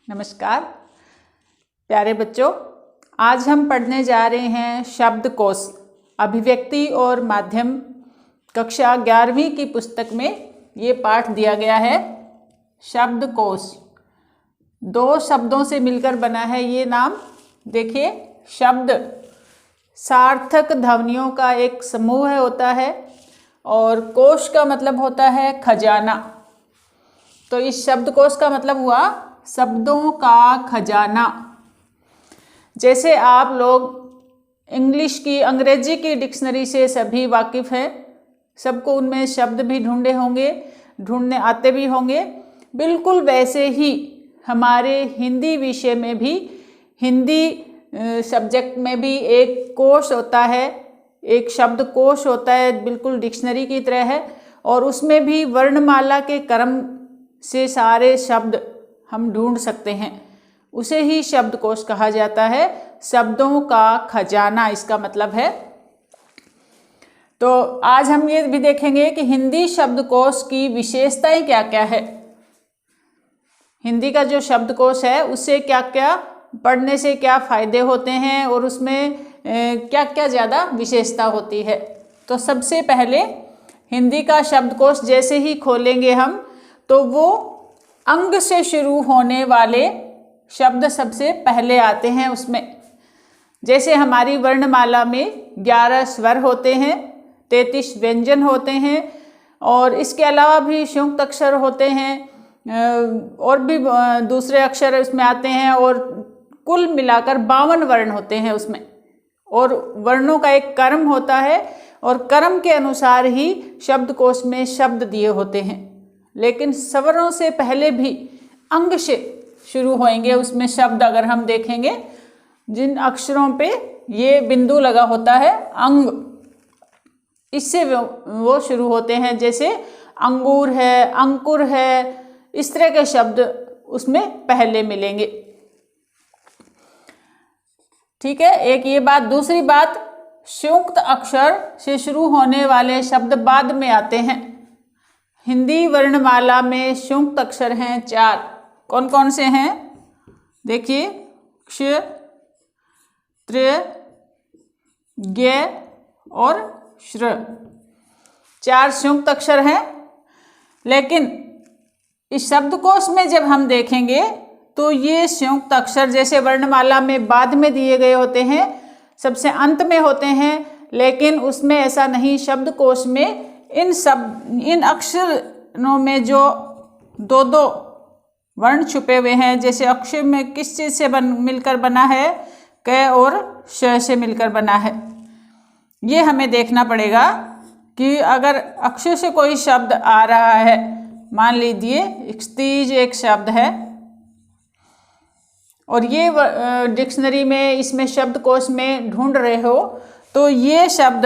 नमस्कार प्यारे बच्चों, आज हम पढ़ने जा रहे हैं शब्दकोश अभिव्यक्ति और माध्यम कक्षा 11वीं की पुस्तक में ये पाठ दिया गया है। शब्दकोश दो शब्दों से मिलकर बना है ये नाम। देखिए, शब्द सार्थक ध्वनियों का एक समूह होता है और कोश का मतलब होता है खजाना। तो इस शब्दकोश का मतलब हुआ शब्दों का खजाना। जैसे आप लोग इंग्लिश की, अंग्रेजी की डिक्शनरी से सभी वाकिफ़ हैं, सबको उनमें शब्द भी ढूंढने आते भी होंगे। बिल्कुल वैसे ही हमारे हिंदी विषय में भी, हिंदी सब्जेक्ट में भी एक कोश होता है, एक शब्दकोश होता है, बिल्कुल डिक्शनरी की तरह है। और उसमें भी वर्णमाला के क्रम से सारे शब्द हम ढूंढ सकते हैं। उसे ही शब्दकोश कहा जाता है। शब्दों का खजाना इसका मतलब है। तो आज हम ये भी देखेंगे कि हिंदी शब्दकोश की विशेषताएं क्या क्या है। हिंदी का जो शब्दकोश है उससे क्या क्या, पढ़ने से क्या फ़ायदे होते हैं और उसमें क्या क्या ज़्यादा विशेषता होती है। तो सबसे पहले हिंदी का शब्दकोश जैसे ही खोलेंगे हम, तो वो अंग से शुरू होने वाले शब्द सबसे पहले आते हैं उसमें। जैसे हमारी वर्णमाला में 11 स्वर होते हैं, 33 व्यंजन होते हैं और इसके अलावा भी संयुक्त अक्षर होते हैं और भी दूसरे अक्षर उसमें आते हैं और कुल मिलाकर 52 वर्ण होते हैं उसमें। और वर्णों का एक क्रम होता है और क्रम के अनुसार ही शब्दकोश में शब्द दिए होते हैं। लेकिन स्वरों से पहले भी अंग से शुरू होंगे उसमें शब्द। अगर हम देखेंगे जिन अक्षरों पे ये बिंदु लगा होता है अंग, इससे वो शुरू होते हैं। जैसे अंगूर है, अंकुर है, इस तरह के शब्द उसमें पहले मिलेंगे। ठीक है, एक ये बात। दूसरी बात, संयुक्त अक्षर से शुरू होने वाले शब्द बाद में आते हैं। हिंदी वर्णमाला में संयुक्त अक्षर हैं 4। कौन कौन से हैं? देखिए, क्ष, त्र, ज्ञ और श्र, 4 संयुक्त अक्षर हैं। लेकिन इस शब्दकोश में जब हम देखेंगे तो ये संयुक्त अक्षर जैसे वर्णमाला में बाद में दिए गए होते हैं, सबसे अंत में होते हैं। लेकिन उसमें ऐसा नहीं। शब्दकोश में इन अक्षरों में जो दो वर्ण छुपे हुए हैं, जैसे अक्षर में किस चीज़ से मिलकर बना है, क और श से मिलकर बना है। ये हमें देखना पड़ेगा कि अगर अक्षर से कोई शब्द आ रहा है, मान लीजिए क्षितिज एक शब्द है और ये डिक्शनरी में, इसमें शब्दकोश में ढूंढ रहे हो, तो ये शब्द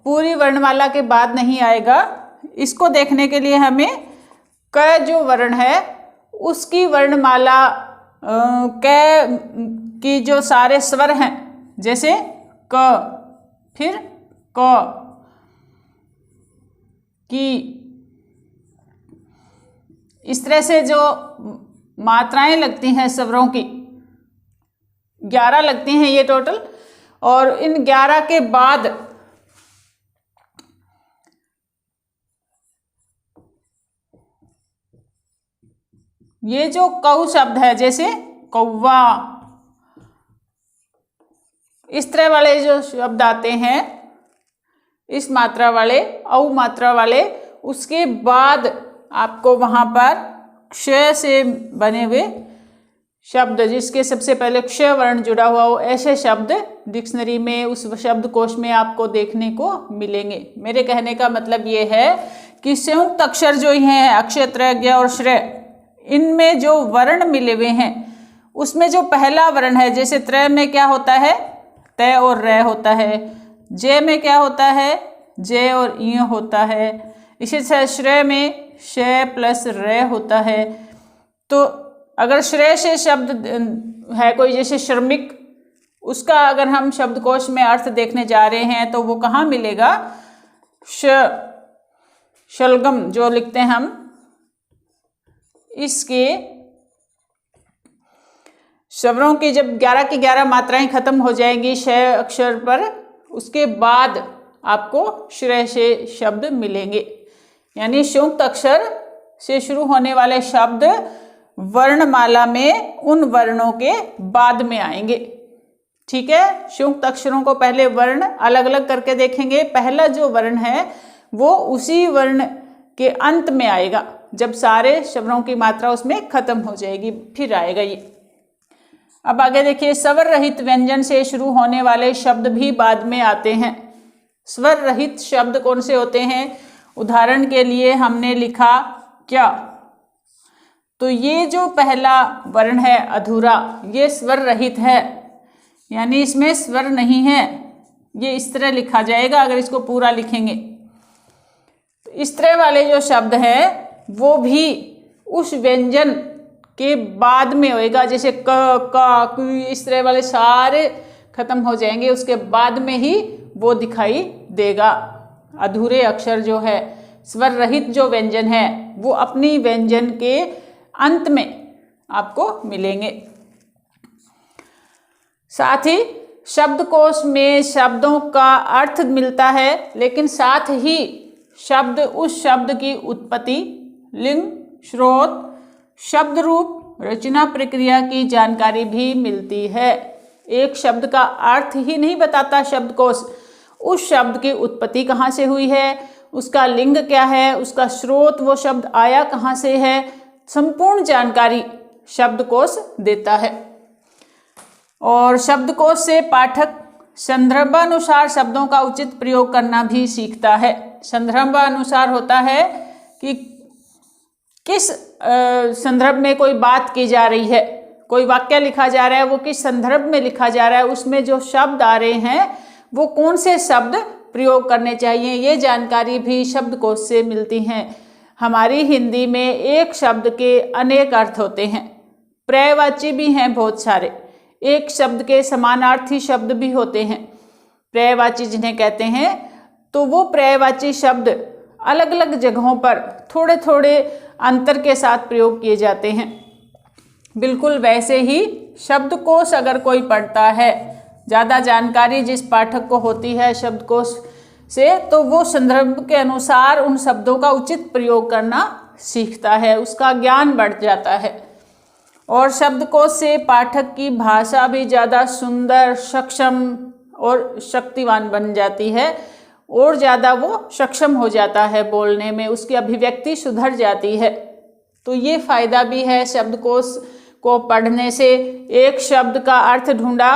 पूरी वर्णमाला के बाद नहीं आएगा। इसको देखने के लिए हमें क जो वर्ण है उसकी वर्णमाला क की जो सारे स्वर हैं, जैसे क, फिर क, की, इस तरह से जो मात्राएं लगती हैं स्वरों की, 11 लगती हैं ये टोटल। और इन 11 के बाद ये जो कौ शब्द है, जैसे कौवा, इस तरह वाले जो शब्द आते हैं, इस मात्रा वाले, औ मात्रा वाले, उसके बाद आपको वहाँ पर क्ष से बने हुए शब्द, जिसके सबसे पहले क्ष वर्ण जुड़ा हुआ हो, ऐसे शब्द डिक्शनरी में, उस शब्दकोश में आपको देखने को मिलेंगे। मेरे कहने का मतलब ये है कि संयुक्त अक्षर जो हैं, अक्षय, त्र, ज्ञ और श्र, इनमें जो वर्ण मिले हुए हैं उसमें जो पहला वर्ण है, जैसे त्र में क्या होता है, त और र होता है। ज में क्या होता है, ज और इ होता है। इसी तरह श्र में श प्लस र होता है। तो अगर श्रेय से शब्द है कोई, जैसे श्रमिक, उसका अगर हम शब्दकोश में अर्थ देखने जा रहे हैं तो वो कहाँ मिलेगा? शलगम जो लिखते हैं हम, इसके स्वरों की जब 11 की 11 मात्राएं खत्म हो जाएंगी श अक्षर पर, उसके बाद आपको श्रेय से शब्द मिलेंगे। यानी संयुक्त अक्षर से शुरू होने वाले शब्द वर्णमाला में उन वर्णों के बाद में आएंगे। ठीक है, संयुक्त अक्षरों को पहले वर्ण अलग अलग करके देखेंगे। पहला जो वर्ण है वो उसी वर्ण के अंत में आएगा, जब सारे शब्दों की मात्रा उसमें खत्म हो जाएगी फिर आएगा ये। अब आगे देखिए, स्वर रहित व्यंजन से शुरू होने वाले शब्द भी बाद में आते हैं। स्वर रहित शब्द कौन से होते हैं? उदाहरण के लिए हमने लिखा क्या, तो ये जो पहला वर्ण है अधूरा, ये स्वर रहित है, यानी इसमें स्वर नहीं है। ये इस तरह लिखा जाएगा अगर इसको पूरा लिखेंगे। तो इस तरह वाले जो शब्द हैं वो भी उस व्यंजन के बाद में होएगा, जैसे क, का, कु, इस तरह वाले सारे खत्म हो जाएंगे, उसके बाद में ही वो दिखाई देगा। अधूरे अक्षर जो है, स्वर रहित जो व्यंजन है, वो अपनी व्यंजन के अंत में आपको मिलेंगे। साथ ही शब्दकोश में शब्दों का अर्थ मिलता है, लेकिन साथ ही शब्द उस शब्द की उत्पत्ति, लिंग, स्रोत, शब्द रूप, रचना प्रक्रिया की जानकारी भी मिलती है। एक शब्द का अर्थ ही नहीं बताता शब्दकोश, उस शब्द की उत्पत्ति कहाँ से हुई है, उसका लिंग क्या है, उसका स्रोत, वो शब्द आया कहाँ से है, संपूर्ण जानकारी शब्दकोश देता है। और शब्दकोश से पाठक संदर्भानुसार शब्दों का उचित प्रयोग करना भी सीखता है। संदर्भानुसार होता है कि किस संदर्भ में कोई बात की जा रही है, कोई वाक्य लिखा जा रहा है, वो किस संदर्भ में लिखा जा रहा है, उसमें जो शब्द आ रहे हैं वो कौन से शब्द प्रयोग करने चाहिए, ये जानकारी भी शब्दकोश से मिलती हैं। हमारी हिंदी में एक शब्द के अनेक अर्थ होते हैं, पर्यायवाची भी हैं बहुत सारे, एक शब्द के समानार्थी शब्द भी होते हैं, पर्यायवाची जिन्हें कहते हैं। तो वो पर्यायवाची शब्द अलग अलग जगहों पर थोड़े थोड़े अंतर के साथ प्रयोग किए जाते हैं। बिल्कुल वैसे ही शब्दकोश अगर कोई पढ़ता है, ज़्यादा जानकारी जिस पाठक को होती है शब्दकोश से, तो वो संदर्भ के अनुसार उन शब्दों का उचित प्रयोग करना सीखता है, उसका ज्ञान बढ़ जाता है। और शब्दकोश से पाठक की भाषा भी ज़्यादा सुंदर, सक्षम और शक्तिवान बन जाती है, और ज़्यादा वो सक्षम हो जाता है बोलने में, उसकी अभिव्यक्ति सुधर जाती है। तो ये फ़ायदा भी है शब्दकोश को पढ़ने से। एक शब्द का अर्थ ढूंढा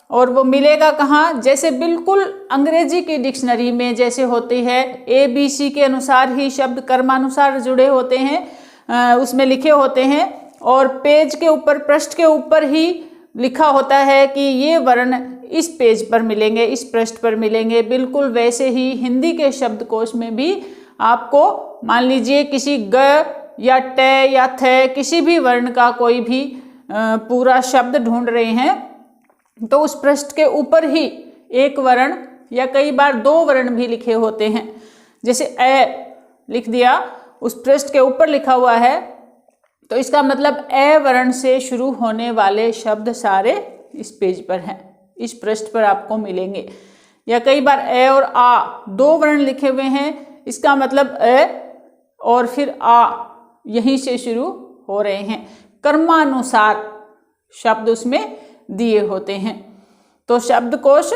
और वो मिलेगा कहाँ, जैसे बिल्कुल अंग्रेजी की डिक्शनरी में जैसे होती है, ABC के अनुसार ही शब्द कर्मानुसार जुड़े होते हैं, उसमें लिखे होते हैं, और पेज के ऊपर, पृष्ठ के ऊपर ही लिखा होता है कि ये वर्ण इस पेज पर मिलेंगे, इस पृष्ठ पर मिलेंगे। बिल्कुल वैसे ही हिंदी के शब्दकोश में भी आपको, मान लीजिए किसी ग या ट या थ, किसी भी वर्ण का कोई भी पूरा शब्द ढूंढ रहे हैं, तो उस पृष्ठ के ऊपर ही एक वर्ण या कई बार दो वर्ण भी लिखे होते हैं। जैसे ए लिख दिया, उस पृष्ठ के ऊपर लिखा हुआ है, तो इसका मतलब ए वर्ण से शुरू होने वाले शब्द सारे इस पेज पर हैं, इस पृष्ठ पर आपको मिलेंगे। या कई बार ए और आ दो वर्ण लिखे हुए हैं, इसका मतलब ए और फिर आ यहीं से शुरू हो रहे हैं। कर्मानुसार शब्द उसमें दिए होते हैं। तो शब्दकोश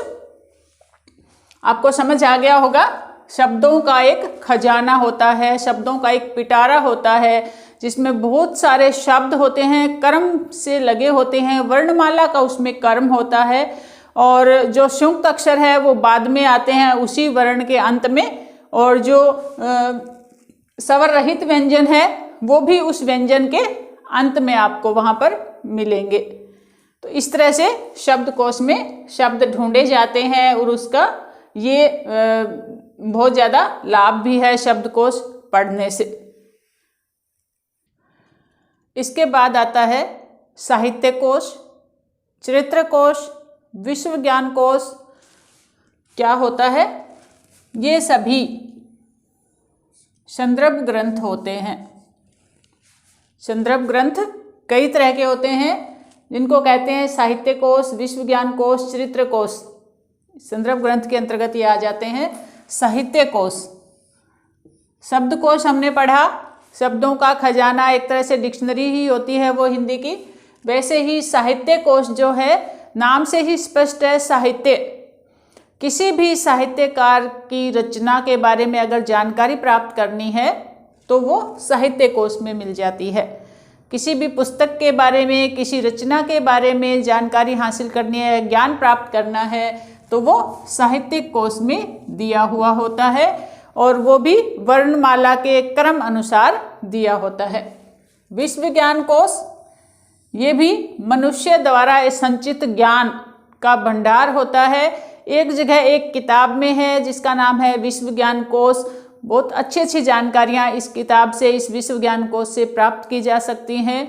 आपको समझ आ गया होगा। शब्दों का एक खजाना होता है, शब्दों का एक पिटारा होता है, जिसमें बहुत सारे शब्द होते हैं, कर्म से लगे होते हैं, वर्णमाला का उसमें कर्म होता है, और जो संयुक्त अक्षर है वो बाद में आते हैं उसी वर्ण के अंत में, और जो स्वर रहित व्यंजन है वो भी उस व्यंजन के अंत में आपको वहाँ पर मिलेंगे। तो इस तरह से शब्दकोश में शब्द ढूंढे जाते हैं, और उसका ये बहुत ज़्यादा लाभ भी है शब्दकोश पढ़ने से। इसके बाद आता है साहित्य कोश, चरित्र कोश, विश्व ज्ञान कोश। क्या होता है? ये सभी संदर्भ ग्रंथ होते हैं। संदर्भ ग्रंथ कई तरह के होते हैं। जिनको कहते हैं साहित्य कोश, विश्व ज्ञान कोश, चरित्र कोश। संदर्भ ग्रंथ के अंतर्गत ये आ जाते हैं साहित्य कोश। शब्दकोश हमने पढ़ा, शब्दों का खजाना, एक तरह से डिक्शनरी ही होती है वो हिंदी की। वैसे ही साहित्य कोश जो है, नाम से ही स्पष्ट है, साहित्य, किसी भी साहित्यकार की रचना के बारे में अगर जानकारी प्राप्त करनी है तो वो साहित्य कोश में मिल जाती है। किसी भी पुस्तक के बारे में, किसी रचना के बारे में जानकारी हासिल करनी है, ज्ञान प्राप्त करना है, तो वो साहित्यिक कोश में दिया हुआ होता है, और वो भी वर्णमाला के क्रम अनुसार दिया होता है। विश्व ज्ञान कोश, ये भी मनुष्य द्वारा संचित ज्ञान का भंडार होता है। एक जगह एक किताब में है जिसका नाम है विश्व ज्ञान कोश। बहुत अच्छी अच्छी जानकारियाँ इस किताब से, इस विश्व ज्ञान कोश से प्राप्त की जा सकती हैं।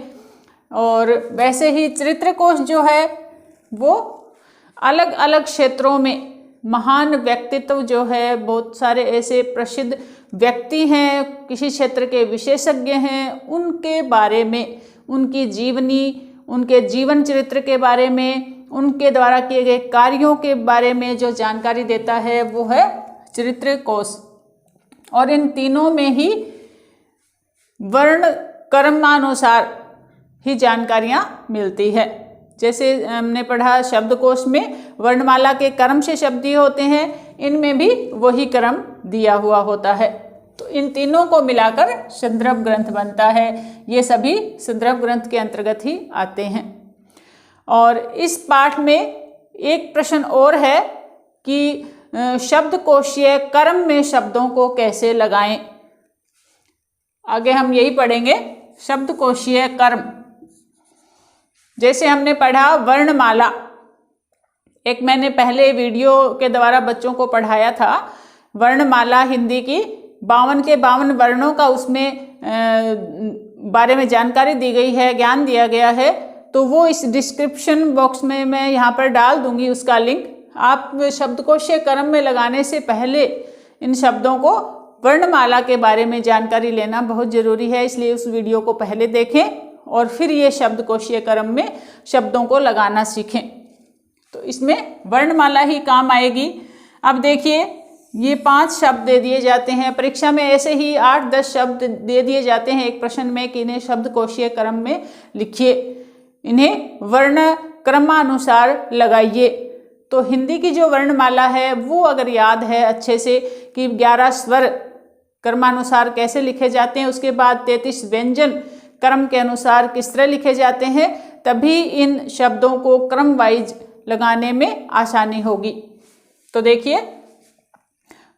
और वैसे ही चरित्र कोश जो है वो अलग अलग क्षेत्रों में महान व्यक्तित्व जो है, बहुत सारे ऐसे प्रसिद्ध व्यक्ति हैं, किसी क्षेत्र के विशेषज्ञ हैं, उनके बारे में, उनकी जीवनी, उनके जीवन चरित्र के बारे में, उनके द्वारा किए गए कार्यों के बारे में जो जानकारी देता है वो है चरित्र कोश। और इन तीनों में ही वर्ण क्रमानुसार ही जानकारियाँ मिलती है। जैसे हमने पढ़ा शब्दकोश में वर्णमाला के क्रम से शब्द दिए होते हैं, इनमें भी वही क्रम दिया हुआ होता है। तो इन तीनों को मिलाकर संदर्भ ग्रंथ बनता है। ये सभी संदर्भ ग्रंथ के अंतर्गत ही आते हैं। और इस पाठ में एक प्रश्न और है कि शब्दकोशीय क्रम में शब्दों को कैसे लगाएं। आगे हम यही पढ़ेंगे, शब्दकोशीय क्रम। जैसे हमने पढ़ा वर्णमाला, एक मैंने पहले वीडियो के द्वारा बच्चों को पढ़ाया था। वर्णमाला हिंदी की 52 के 52 वर्णों का उसमें बारे में जानकारी दी गई है, ज्ञान दिया गया है। तो वो इस डिस्क्रिप्शन बॉक्स में मैं यहाँ पर डाल दूंगी उसका लिंक। आप शब्दकोशीय क्रम में लगाने से पहले इन शब्दों को, वर्णमाला के बारे में जानकारी लेना बहुत ज़रूरी है, इसलिए उस वीडियो को पहले देखें और फिर ये शब्दकोशीय क्रम में शब्दों को लगाना सीखें। तो इसमें वर्णमाला ही काम आएगी। अब देखिए, ये 5 शब्द दे दिए जाते हैं परीक्षा में, ऐसे ही 8-10 शब्द दे दिए जाते हैं एक प्रश्न में कि इन्हें शब्दकोशीय क्रम में लिखिए, इन्हें वर्ण क्रमानुसार लगाइए। तो हिंदी की जो वर्णमाला है वो अगर याद है अच्छे से कि 11 स्वर क्रमानुसार कैसे लिखे जाते हैं, उसके बाद 33 व्यंजन क्रम के अनुसार किस तरह लिखे जाते हैं, तभी इन शब्दों को क्रम वाइज लगाने में आसानी होगी। तो देखिए,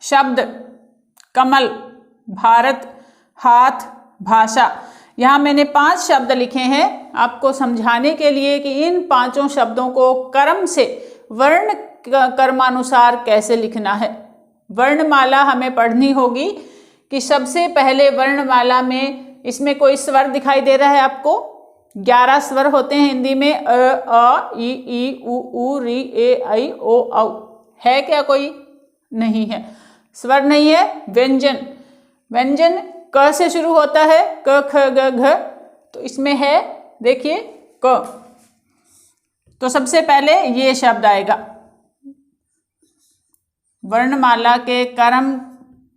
शब्द कमल, भारत, हाथ, भाषा। यहाँ मैंने 5 शब्द लिखे हैं आपको समझाने के लिए कि इन 5 शब्दों को क्रम से वर्ण क्रमानुसार कैसे लिखना है। वर्णमाला हमें पढ़नी होगी कि सबसे पहले वर्णमाला में इसमें कोई स्वर दिखाई दे रहा है आपको? 11 स्वर होते हैं हिंदी में, अ, आ, ई, उ, री, ए, ऐ, ओ, औ। है क्या कोई? नहीं है, स्वर नहीं है। व्यंजन, व्यंजन क से शुरू होता है, क, ख, ग, घ। तो इसमें है, देखिए, क। तो सबसे पहले ये शब्द आएगा। वर्णमाला के क्रम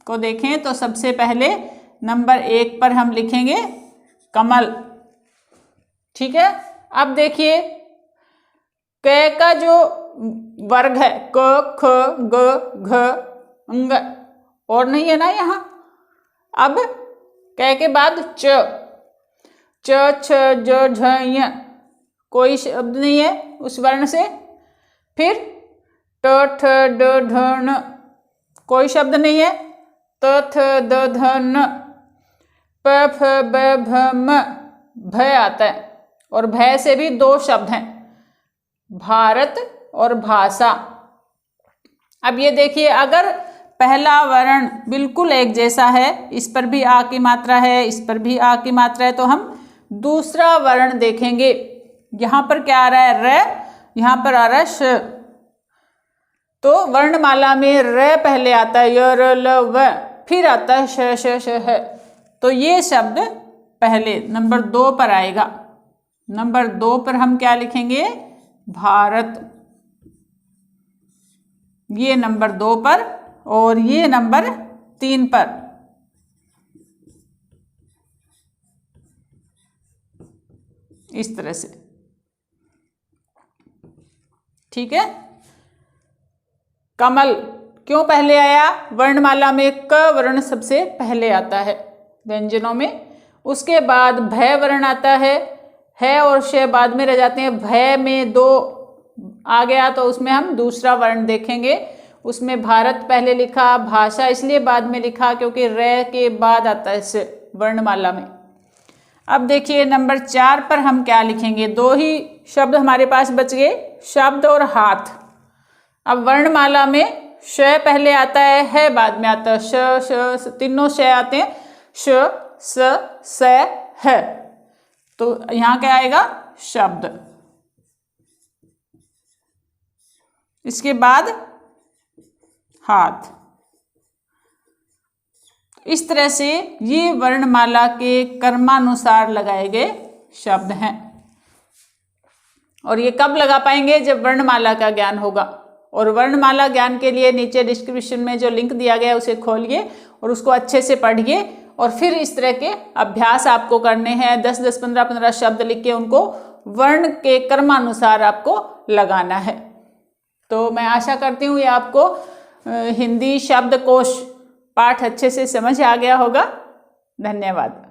को देखें तो सबसे पहले नंबर 1 पर हम लिखेंगे कमल। ठीक है। अब देखिए, क का जो वर्ग है, क, ख, ग, घ, अंग, और नहीं है ना यहाँ। अब क के बाद च, छ, ज, झ, य, कोई शब्द नहीं है उस वर्ण से। फिर ट, ठ, ड, ढ, ण, कोई शब्द नहीं है। त, थ, द, ध, न। प, फ, ब, भ, म, भ आता है। और भ से भी 2 शब्द हैं, भारत और भाषा। अब ये देखिए, अगर पहला वर्ण बिल्कुल एक जैसा है, इस पर भी आ की मात्रा है, इस पर भी आ की मात्रा है, तो हम दूसरा वर्ण देखेंगे। यहाँ पर क्या आ रहा है? र, यहाँ पर आ रहा है श। तो वर्णमाला में र पहले आता है, य, र, ल, व, फिर आता है श, श, श, ह। तो ये शब्द पहले नंबर 2 पर आएगा। नंबर 2 पर हम क्या लिखेंगे? भारत। ये नंबर 2 पर और ये नंबर 3 पर। इस तरह से, ठीक है। कमल क्यों पहले आया? वर्णमाला में क वर्ण सबसे पहले आता है व्यंजनों में, उसके बाद भय वर्ण आता है और श बाद में रह जाते हैं। भय में 2 आ गया तो उसमें हम दूसरा वर्ण देखेंगे। उसमें भारत पहले लिखा, भाषा इसलिए बाद में लिखा क्योंकि र के बाद आता है स वर्णमाला में। अब देखिए नंबर 4 पर हम क्या लिखेंगे? 2 ही शब्द हमारे पास बच गए, शब्द और हाथ। अब वर्णमाला में श पहले आता है बाद में आता है। श तीनों श आते हैं, श स है, तो यहाँ क्या आएगा? शब्द। इसके बाद हाथ। इस तरह से ये वर्णमाला के कर्मानुसार लगाए गए शब्द हैं। और ये कब लगा पाएंगे? जब वर्णमाला का ज्ञान होगा। और वर्णमाला ज्ञान के लिए नीचे डिस्क्रिप्शन में जो लिंक दिया गया है उसे खोलिए और उसको अच्छे से पढ़िए। और फिर इस तरह के अभ्यास आपको करने हैं। 10-10, 15-15 शब्द लिख के उनको वर्ण के कर्मानुसार आपको लगाना है। तो मैं आशा करती हूँ ये आपको हिंदी शब्दकोश पाठ अच्छे से समझ आ गया होगा। धन्यवाद।